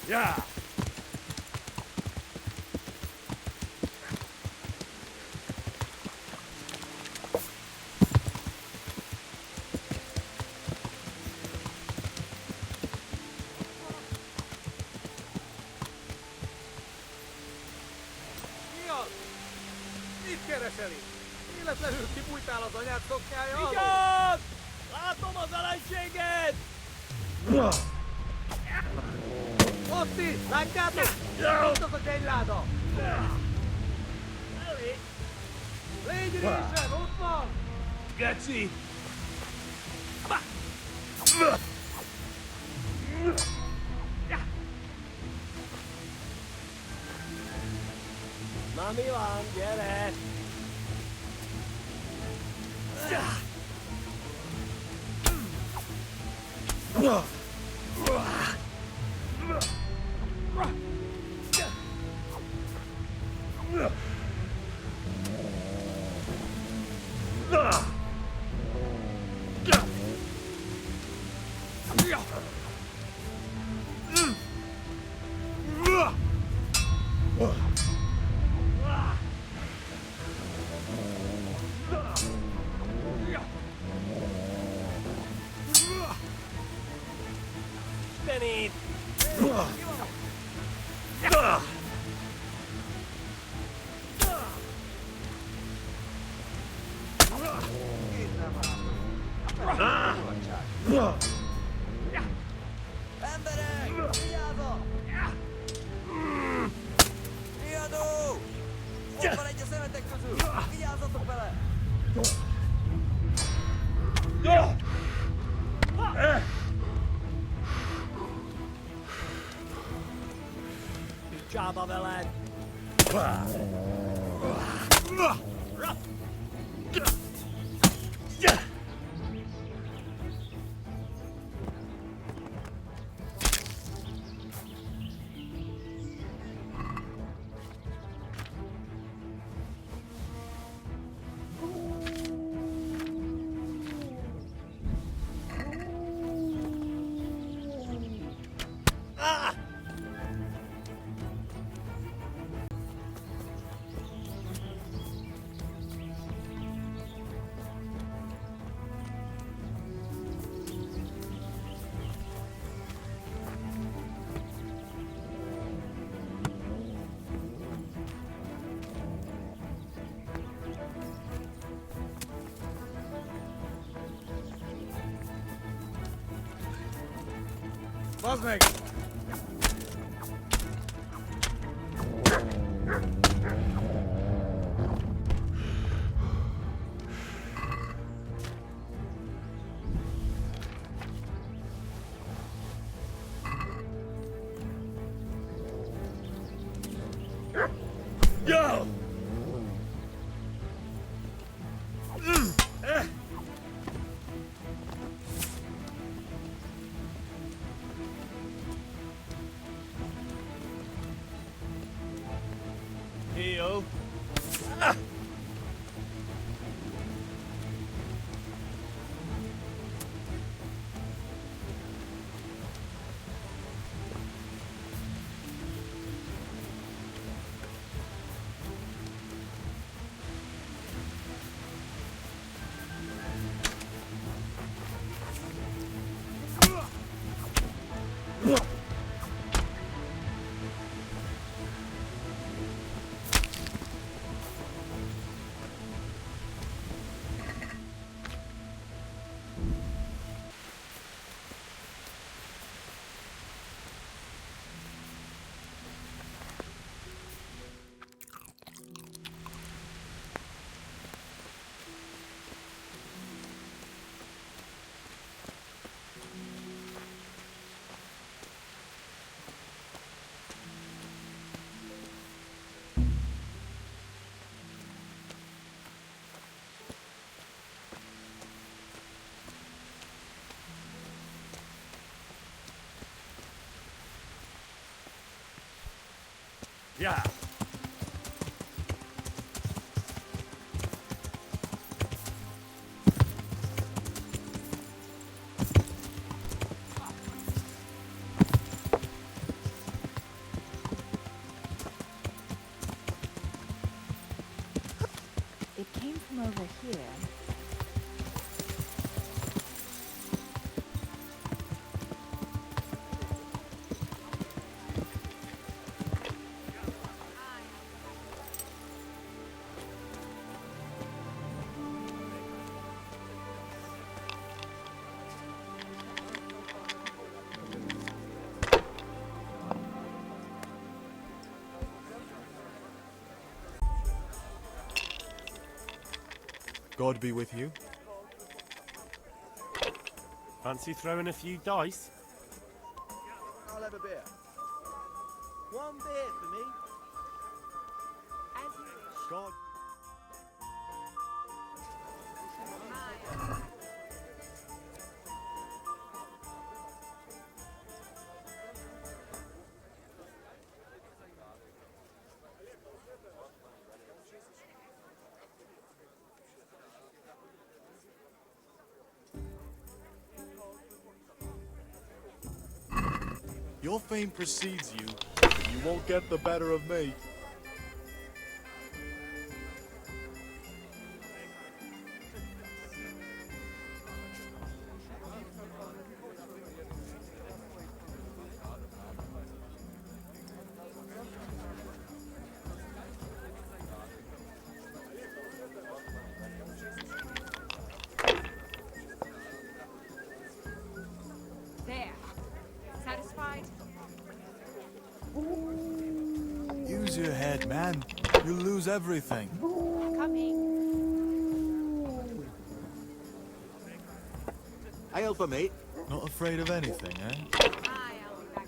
Yeah. Mit kereseli? Életlenül kibújtál az anyád szoknyája alól? Vigyázz! Látom az ellenséget! Ott itt! Látjátok? Ott az a kegyláda! Elég! Légy résen! Ott van! Geci! Na mi van? Gyere! Istenit! Emberek! Vigyázzatok! Riadó! Ott van egy a szemetek közül! Vigyázzatok vele! Csába veled! Bazd meg! Go! Heal. Yeah. God be with you. Fancy throwing a few dice? I'll have a beer. One beer for me. As you wish. God. Your fame precedes you, but you won't get the better of me. There. Satisfied? Use your head, man. You'll lose everything. Coming. Ale for me. Not afraid of anything, eh? I'll be back.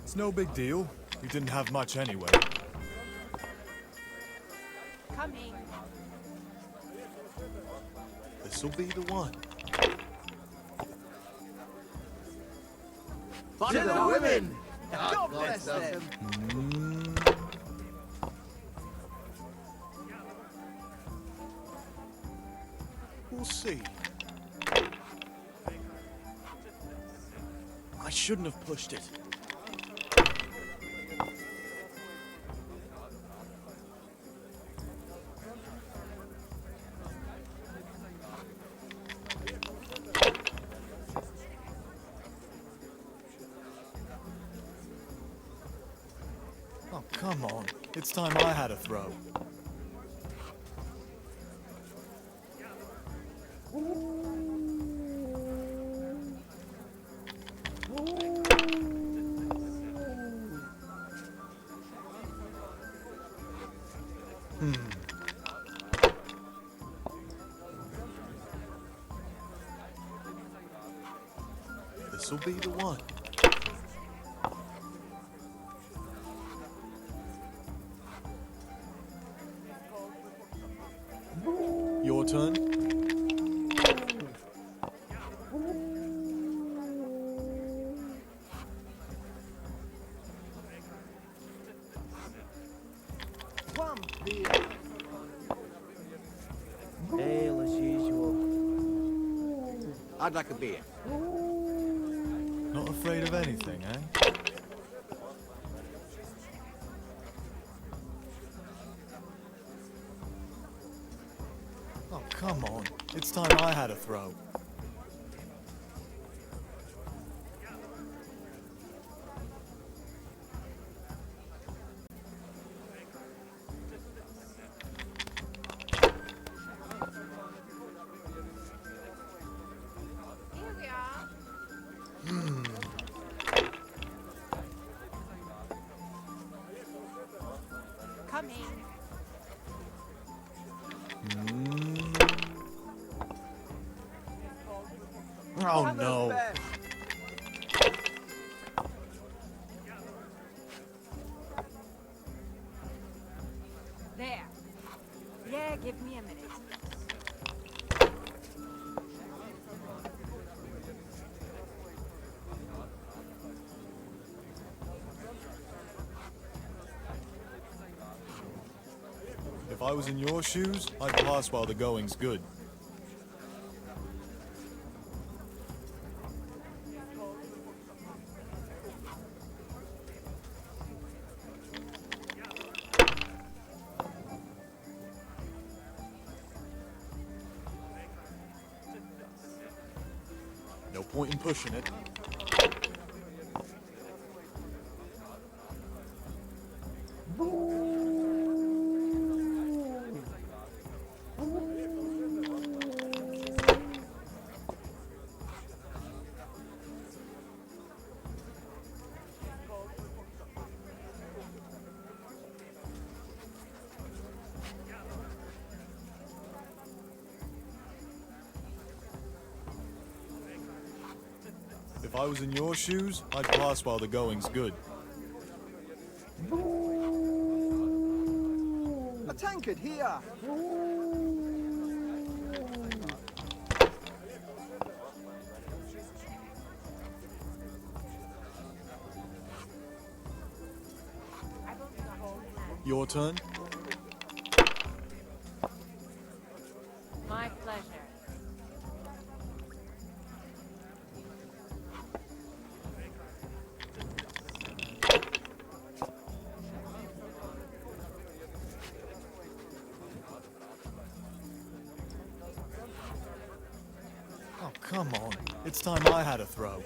It's no big deal. You didn't have much anyway. Coming. This'll be the one. Fun of the women. God bless them. We'll see. I shouldn't have pushed it. Oh, come on. It's time I had a throw. This'll be the one. Your turn. One beer. Ale as usual. I'd like a beer. Not afraid of anything, eh? Oh, come on. It's time I had a throw. Here we are. Coming. Oh, no. There. Yeah, give me a minute. If I was in your shoes, I'd pass while the going's good. No point in pushing it. If I was in your shoes, I'd pass while the going's good. A tankard here! Your turn? My pleasure. Oh, come on. It's time I had a throw.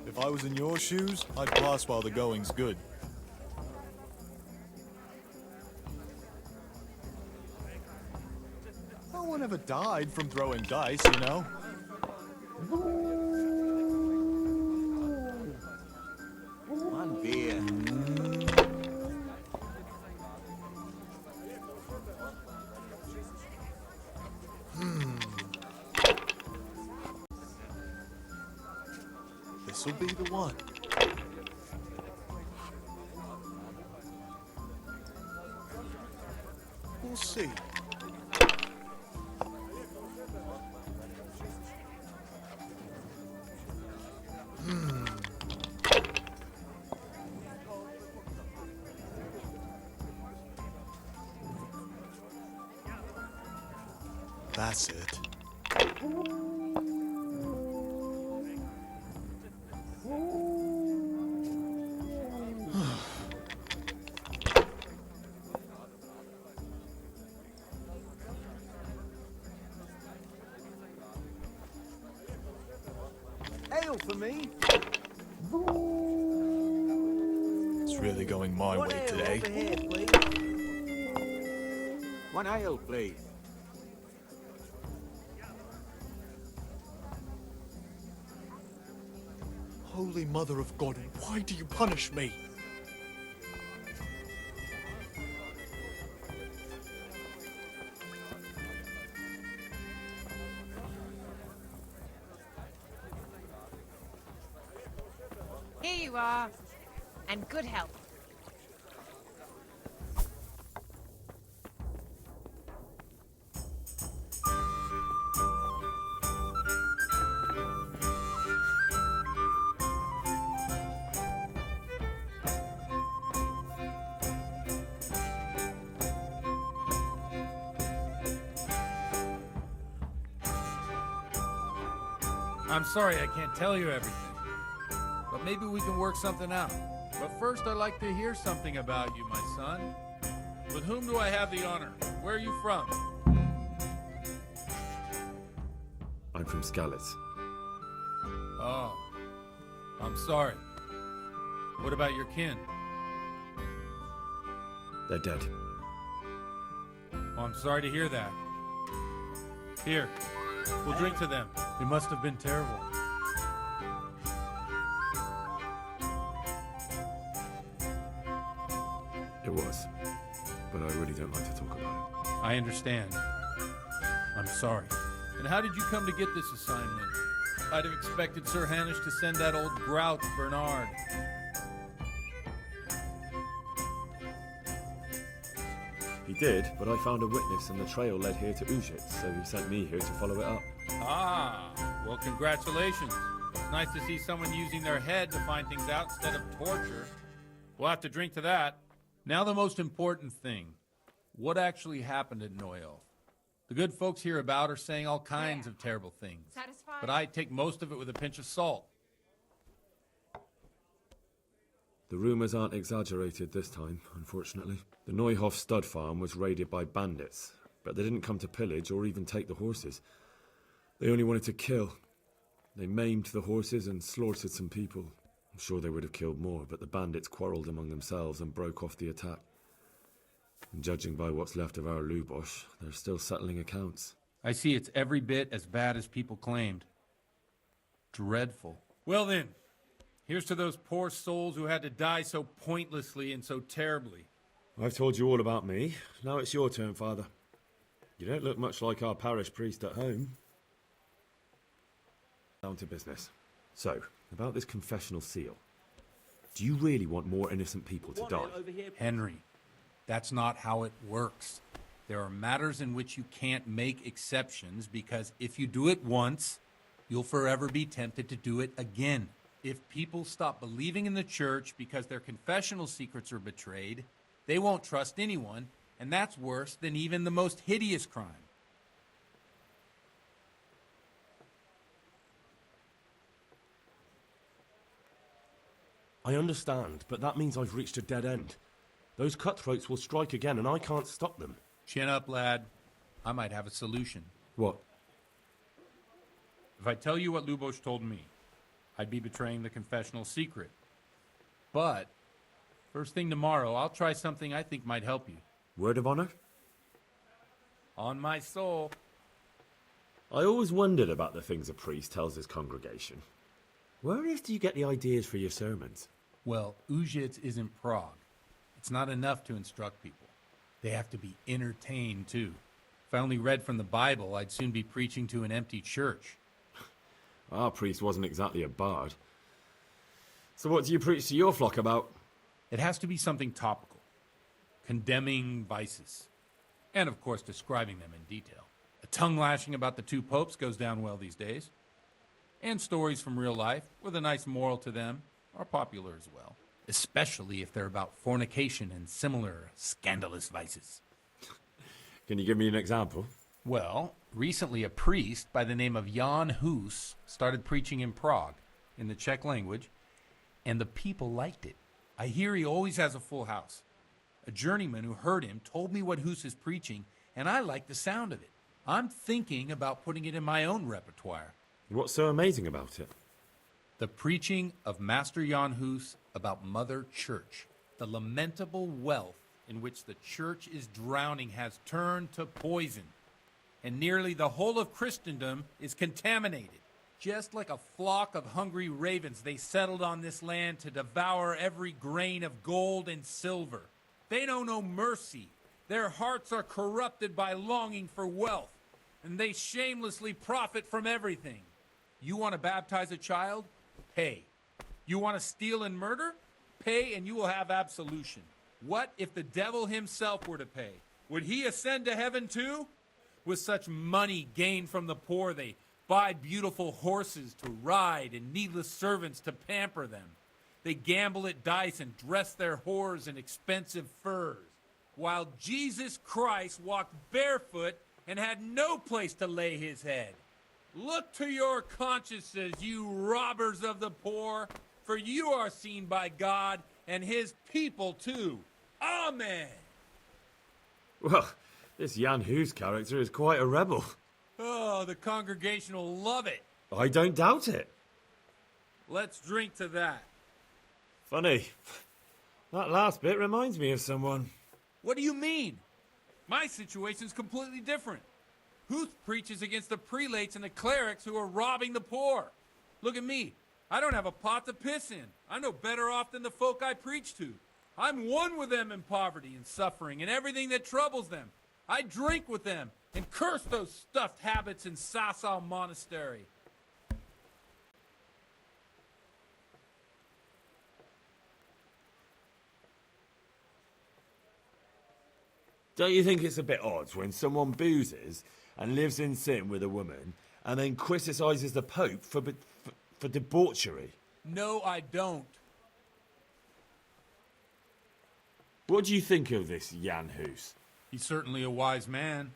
If I was in your shoes, I'd pass while the going's good. No one ever died from throwing dice, you know? One beer. This'll be the one. We'll see. That's it. Ale for me! It's really going my One way ale today. over here, please. One ale, please. Holy Mother of God, why do you punish me? Here you are. And good health. I'm sorry I can't tell you everything, but maybe we can work something out. But first I'd like to hear something about you, my son. With whom do I have the honor? Where are you from? I'm from Skalitz. Oh, I'm sorry. What about your kin? They're dead. Oh, I'm sorry to hear that. Here, we'll drink to them. It must have been terrible. It was. But I really don't like to talk about it. I understand. I'm sorry. And how did you come to get this assignment? I'd have expected Sir Hanish to send that old grouch, Bernard. He did, but I found a witness and the trail led here to Ujit, so he sent me here to follow it up. Ah, well, congratulations. It's nice to see someone using their head to find things out instead of torture. We'll have to drink to that. Now the most important thing. What actually happened at Noyelf? The good folks hereabout are saying all kinds of terrible things. Satisfies? But I take most of it with a pinch of salt. The rumours aren't exaggerated this time, unfortunately. The Neuhof stud farm was raided by bandits, but they didn't come to pillage or even take the horses. They only wanted to kill. They maimed the horses and slaughtered some people. I'm sure they would have killed more, but the bandits quarrelled among themselves and broke off the attack. And judging by what's left of our Lubosh, they're still settling accounts. I see it's every bit as bad as people claimed. Dreadful. Well then, Here's to those poor souls who had to die so pointlessly and so terribly. I've told you all about me. Now it's your turn, Father. You don't look much like our parish priest at home. Down to business. So, about this confessional seal. Do you really want more innocent people to die? Henry, that's not how it works. There are matters in which you can't make exceptions because if you do it once, you'll forever be tempted to do it again. If people stop believing in the church because their confessional secrets are betrayed, they won't trust anyone, and that's worse than even the most hideous crime. I understand, but that means I've reached a dead end. Those cutthroats will strike again, and I can't stop them. Chin up, lad. I might have a solution. What? If I tell you what Lubos told me, I'd be betraying the confessional secret. But, first thing tomorrow, I'll try something I think might help you. Word of honor? On my soul. I always wondered about the things a priest tells his congregation. Where on earth do you get the ideas for your sermons? Well, Ujits is in Prague. It's not enough to instruct people. They have to be entertained, too. If I only read from the Bible, I'd soon be preaching to an empty church. Our priest wasn't exactly a bard. So what do you preach to your flock about? It has to be something topical. Condemning vices. And, of course, describing them in detail. A tongue lashing about the two popes goes down well these days. And stories from real life, with a nice moral to them, are popular as well. Especially if they're about fornication and similar scandalous vices. Can you give me an example? Well, recently a priest by the name of Jan Hus started preaching in Prague, in the Czech language, and the people liked it. I hear he always has a full house. A journeyman who heard him told me what Hus is preaching, and I like the sound of it. I'm thinking about putting it in my own repertoire. What's so amazing about it? The preaching of Master Jan Hus about Mother Church. The lamentable wealth in which the church is drowning has turned to poison. And nearly the whole of Christendom is contaminated. Just like a flock of hungry ravens, they settled on this land to devour every grain of gold and silver. They know no mercy. Their hearts are corrupted by longing for wealth, and they shamelessly profit from everything. You want to baptize a child? Pay. You want to steal and murder? Pay and you will have absolution. What if the devil himself were to pay? Would he ascend to heaven too? With such money gained from the poor, they buy beautiful horses to ride and needless servants to pamper them. They gamble at dice and dress their whores in expensive furs, while Jesus Christ walked barefoot and had no place to lay his head. Look to your consciences, you robbers of the poor, for you are seen by God and his people too. Amen. Well, this Jan Hus character is quite a rebel. Oh, the congregation will love it. I don't doubt it. Let's drink to that. Funny. That last bit reminds me of someone. What do you mean? My situation's completely different. Huth preaches against the prelates and the clerics who are robbing the poor. Look at me. I don't have a pot to piss in. I'm no better off than the folk I preach to. I'm one with them in poverty and suffering and everything that troubles them. I drink with them and curse those stuffed habits in Sasau Monastery. Don't you think it's a bit odd when someone boozes and lives in sin with a woman and then criticises the Pope for debauchery? No, I don't. What do you think of this Jan Hus? He's certainly a wise man.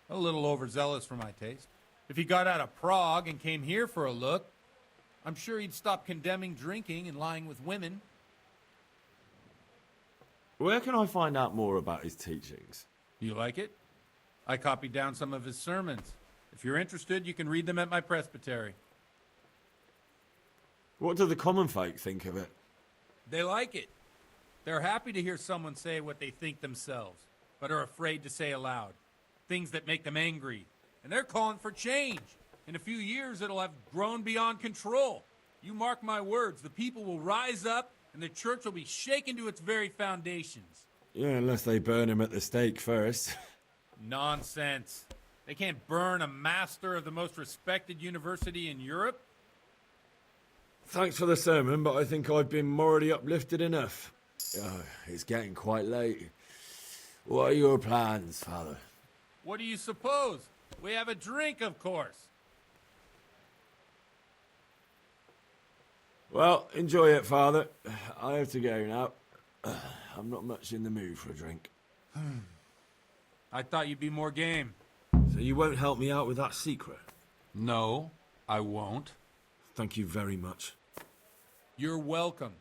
A little overzealous for my taste. If he got out of Prague and came here for a look, I'm sure he'd stop condemning drinking and lying with women. Where can I find out more about his teachings? You like it? I copied down some of his sermons. If you're interested, you can read them at my presbytery. What do the common folk think of it? They like it. They're happy to hear someone say what they think themselves, but are afraid to say aloud. Things that make them angry. And they're calling for change. In a few years, it'll have grown beyond control. You mark my words, the people will rise up and the church will be shaken to its very foundations. Yeah, unless they burn him at the stake first. Nonsense. They can't burn a master of the most respected university in Europe? Thanks for the sermon, but I think I've been morally uplifted enough. It's getting quite late. What are your plans, Father? What do you suppose? We have a drink, of course. Well, enjoy it, Father. I have to go now. I'm not much in the mood for a drink. I thought you'd be more game. So you won't help me out with that secret? No, I won't. Thank you very much. You're welcome.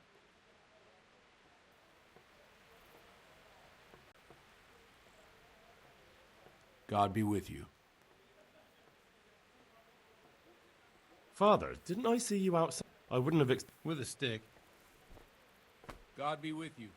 God be with you. Father, didn't I see you outside? I wouldn't have With a stick. God be with you.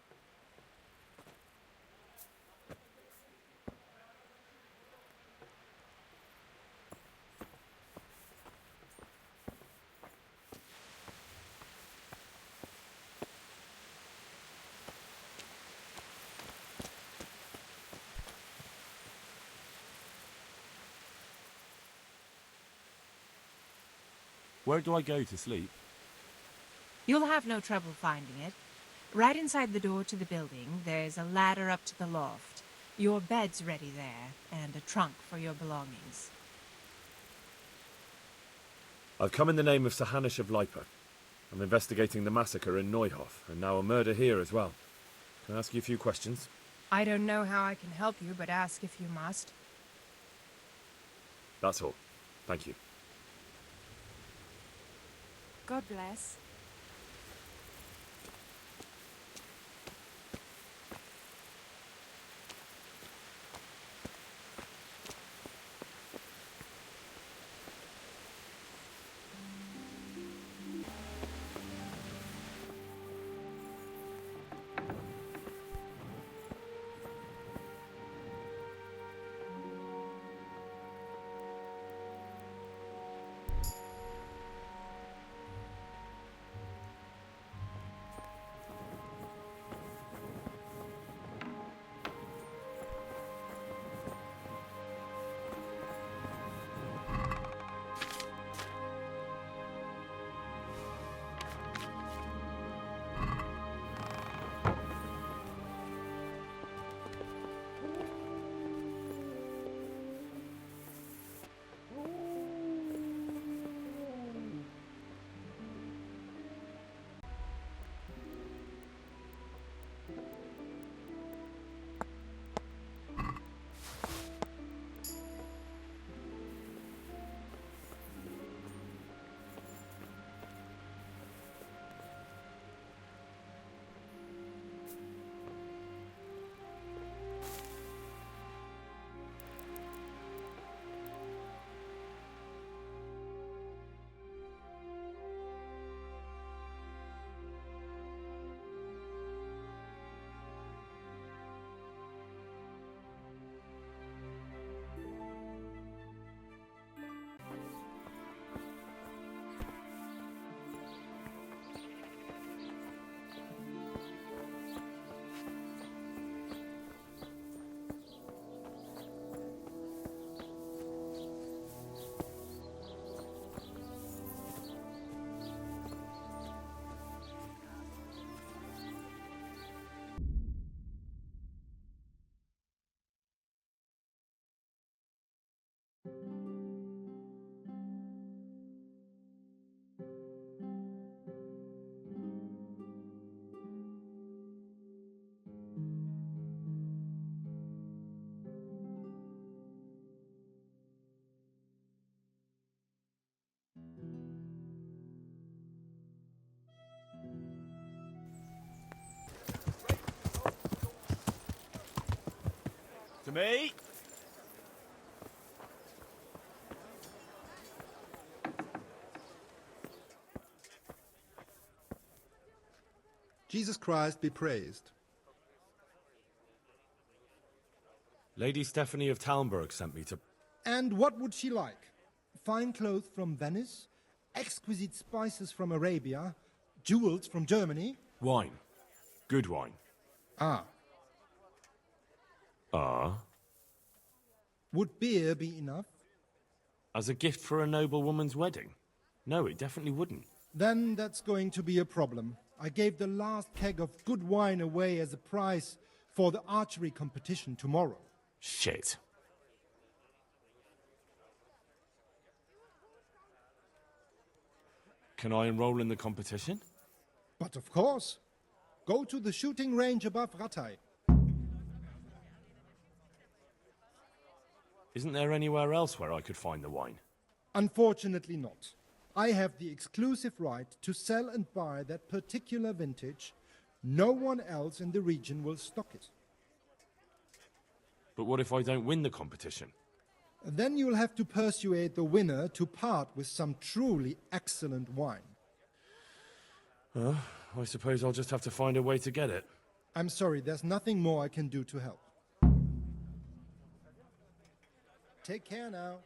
Where do I go to sleep? You'll have no trouble finding it. Right inside the door to the building, there's a ladder up to the loft. Your bed's ready there, and a trunk for your belongings. I've come in the name of Sir Hanish of Lipa. I'm investigating the massacre in Neuhof, and now a murder here as well. Can I ask you a few questions? I don't know how I can help you, but ask if you must. That's all. Thank you. God bless. To me? Jesus Christ be praised. Lady Stephanie of Talmberg sent me to... And what would she like? Fine clothes from Venice? exquisite spices from Arabia, jewels from Germany. Wine. Good wine. Ah, Ah. would beer be enough? As a gift for a noble woman's wedding? No, it definitely wouldn't. Then that's going to be a problem. I gave the last keg of good wine away as a prize for the archery competition tomorrow. Shit. Can I enroll in the competition? But of course, go to the shooting range above Rattay. Isn't there anywhere else where I could find the wine? Unfortunately not. I have the exclusive right to sell and buy that particular vintage. No one else in the region will stock it. But what if I don't win the competition? Then you'll have to persuade the winner to part with some truly excellent wine. I suppose I'll just have to find a way to get it. I'm sorry, there's nothing more I can do to help. Take care now.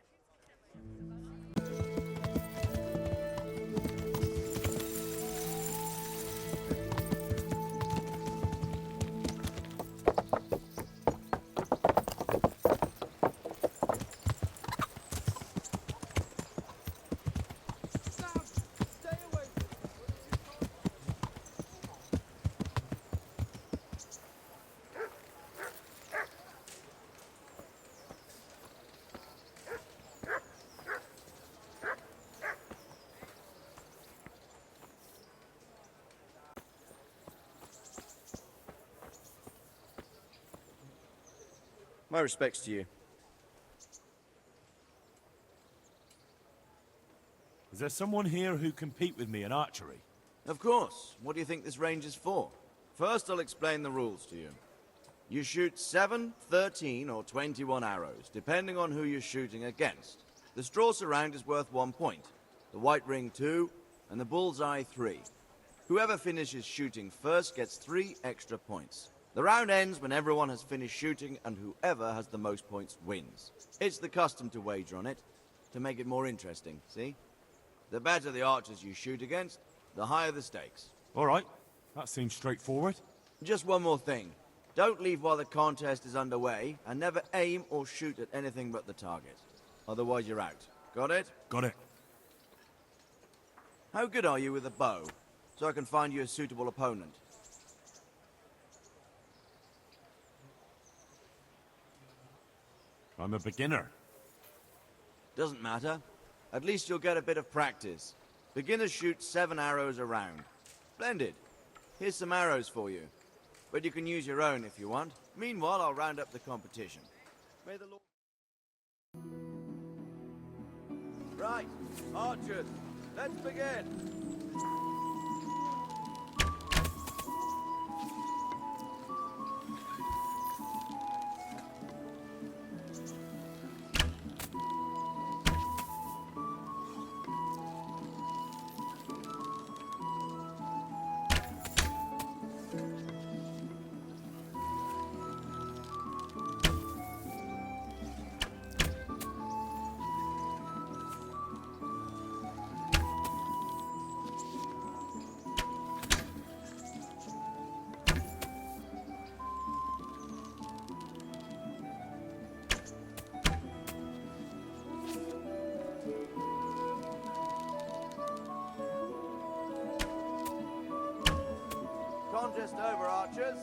My respects to you. Is there someone here who compete with me in archery? Of course. What do you think this range is for? First, I'll explain the rules to you. You shoot 7, 13, or 21 arrows, depending on who you're shooting against. The straw surround is worth 1 point, the white ring 2, and the bullseye 3. Whoever finishes shooting first gets 3 extra points. The round ends when everyone has finished shooting, and whoever has the most points wins. It's the custom to wager on it, to make it more interesting, see? The better the archers you shoot against, the higher the stakes. All right, that seems straightforward. Just one more thing. Don't leave while the contest is underway, and never aim or shoot at anything but the target. Otherwise you're out. Got it? Got it. How good are you with a bow? So I can find you a suitable opponent. I'm a beginner. Doesn't matter. At least you'll get a bit of practice. Beginners shoot 7 arrows a round. Splendid. Here's some arrows for you. But you can use your own if you want. Meanwhile, I'll round up the competition. May the Lord... Right, archers, let's begin. Contest over, archers.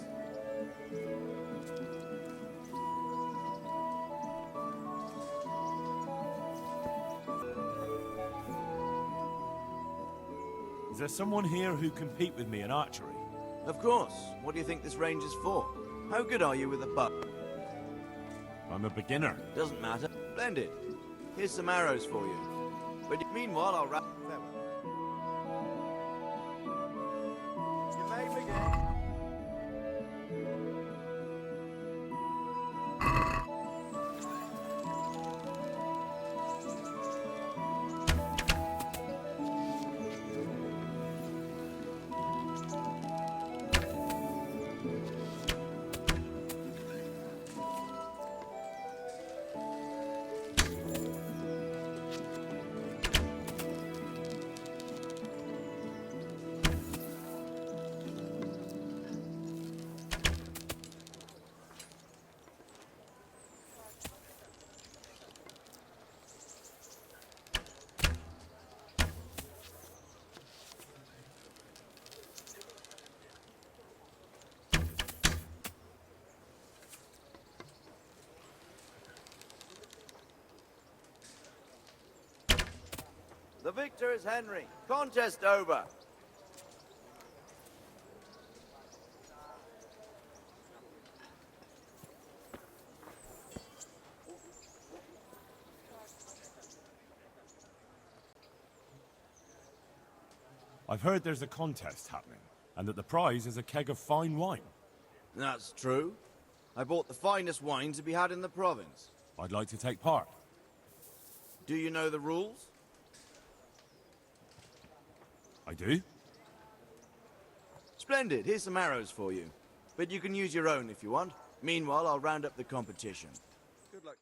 Is there someone here who compete with me in archery? Of course. What do you think this range is for? How good are you with a bow? I'm a beginner. Doesn't matter. Splendid. Here's some arrows for you. But meanwhile, I'll wrap... You may begin. The victor is Henry. Contest over. I've heard there's a contest happening, and that the prize is a keg of fine wine. That's true. I bought the finest wine to be had in the province. I'd like to take part. Do you know the rules? I do? Splendid. Here's some arrows for you. But you can use your own if you want. Meanwhile, I'll round up the competition. Good luck.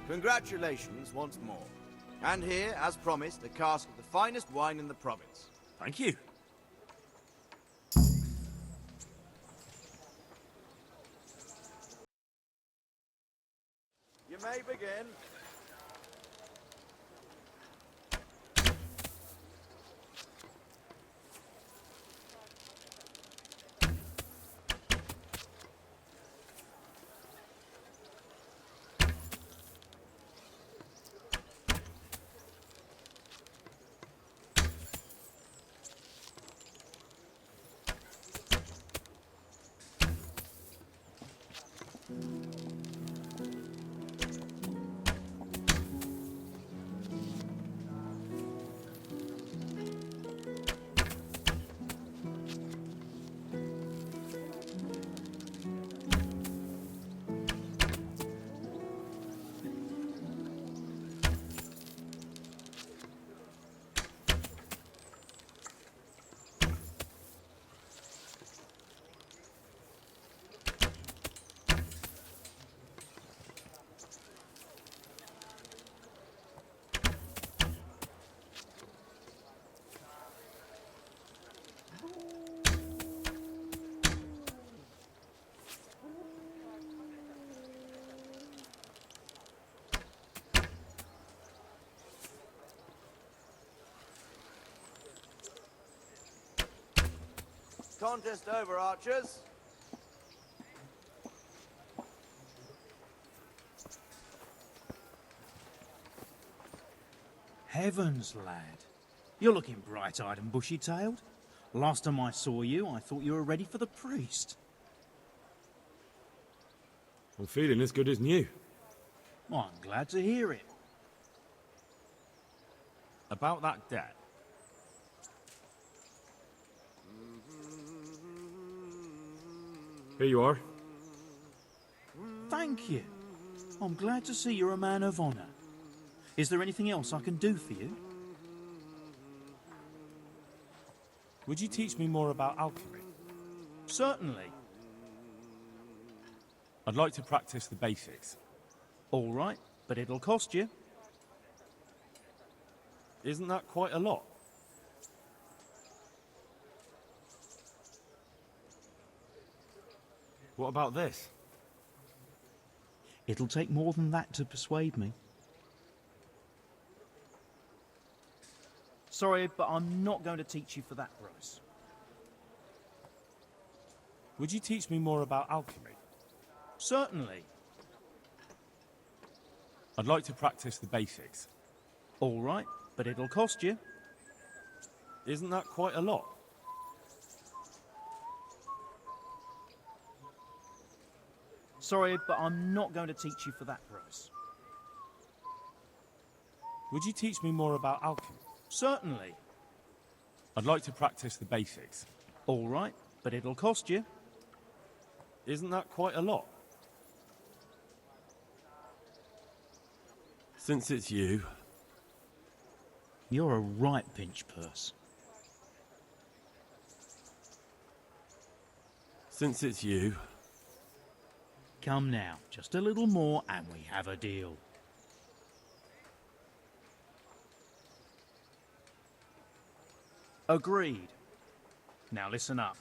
Congratulations once more. And here, as promised, a cask of the finest wine in the province. Thank you. You may begin. Contest over, archers. Heavens, lad. You're looking bright-eyed and bushy-tailed. Last time I saw you, I thought you were ready for the priest. I'm feeling as good as new. Well, I'm glad to hear it. About that debt. Here you are. Thank you. I'm glad to see you're a man of honour. Is there anything else I can do for you? Would you teach me more about alchemy? Certainly. I'd like to practice the basics. All right. but it'll cost you. Isn't that quite a lot? What about this? It'll take more than that to persuade me. Sorry, but I'm not going to teach you for that price. Would you teach me more about alchemy? Certainly. I'd like to practice the basics. All right, but it'll cost you. Isn't that quite a lot? Sorry, but I'm not going to teach you for that price. Would you teach me more about alchemy? Certainly. I'd like to practice the basics. All right, but it'll cost you. Isn't that quite a lot? Since it's you... You're a right pinch purse. Since it's you... Come now, just a little more and we have a deal. Agreed. Now listen up.